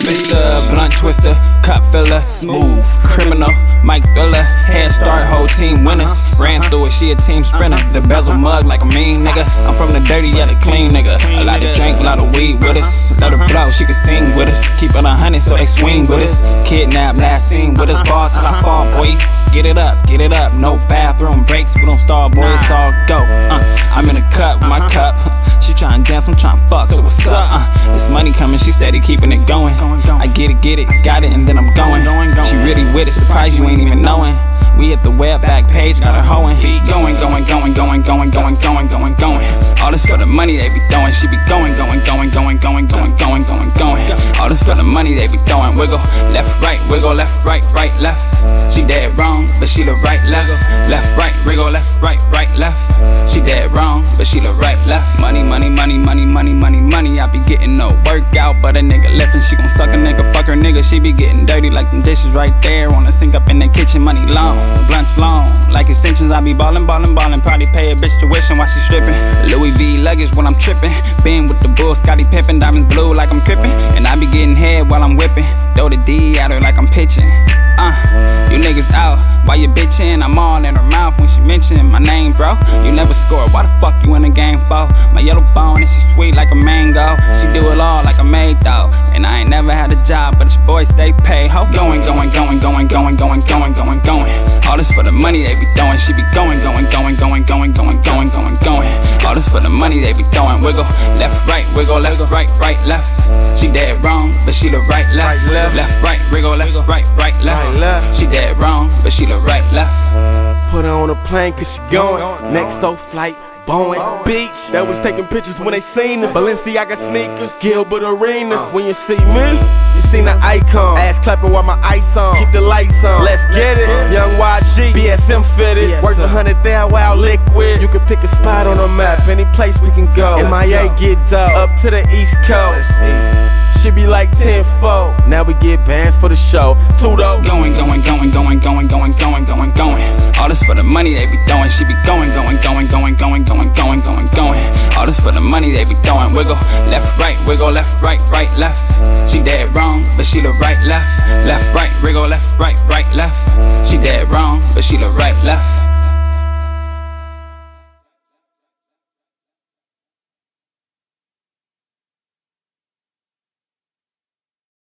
Vista, blunt twister, cup filler, smooth criminal, Mike Filler, head start, whole team winners. Ran through it, she a team sprinter. The bezel mug like a mean nigga. I'm from the dirty, yeah, the clean nigga. A lot of drink, a lot of weed with us. Let her blow, she can sing with us. Keep it 100 so they swing with us. Kidnap, last scene with us. Ball till I fall, boy. Get it up, no bathroom breaks. We don't stall, boy, it's all go. I'm in the cut with my cup. She tryna dance, I'm tryna fuck, so what's up? This money coming, she steady keeping it going. I get it, I got it, and then I'm going. She really with it, surprised you ain't even knowing. We hit the web back page, got her hoeing. Going. All this for the money they be throwing. She be going. All this for the money they be throwing. Wiggle, left, right, wiggle, left, right, left. She dead wrong, but she the right, left. Left, right, wiggle, left, right, left. She dead wrong, but she the right, left. Money. I be getting no workout, but a nigga liftin'. She gon' suck a nigga, fuck her nigga. She be getting dirty like them dishes right there. Wanna sink up in the kitchen, money long, blunts long, like extensions. I be ballin'. Probably pay a bitch tuition while she strippin'. Louis V luggage when I'm trippin'. Been with the bull, Scottie Pippen, diamonds blue like I'm crippin'. And I be getting head while I'm whippin'. Throw the D at her like I'm pitching. You niggas out, why you bitchin'? I'm all in her mouth when she mention my name, bro. You never score, why the fuck you in the game for? My yellow bone and she sweet like a mango. She do it all like a maid though. And I ain't never had a job, but your boy stay paid, ho. Going. All this for the money they be throwing. She be going. All this for the money they be throwing. Wiggle, left, right, wiggle, left, right, left. She dead wrong, but she the right, left. Left, right, wiggle, left, right, left. She dead wrong, but she the right, left. Put her on a plane cause she going. Next so flight, Boeing Beach. That was taking pictures when they seen us. Balenciaga sneakers, Gilbert Arenas. When you see me, you seen the icon. Ass clapping while my ice on. Keep the lights on. Let's get it. Young YG, BSM fitted. Worth 100 there, wild liquid. You can pick a spot on the map, any place we can go. MIA get dope, up to the East Coast. Should be like 10-4. Now we get bands for the show. Tudo. Going. All this for the money they be throwing. She be going. All this for the money they be throwing. Wiggle, left, right, wiggle, left, right, left. She dead wrong, but she the right, left. Left, right, wiggle, left, right, left. She dead wrong, but she the right, left.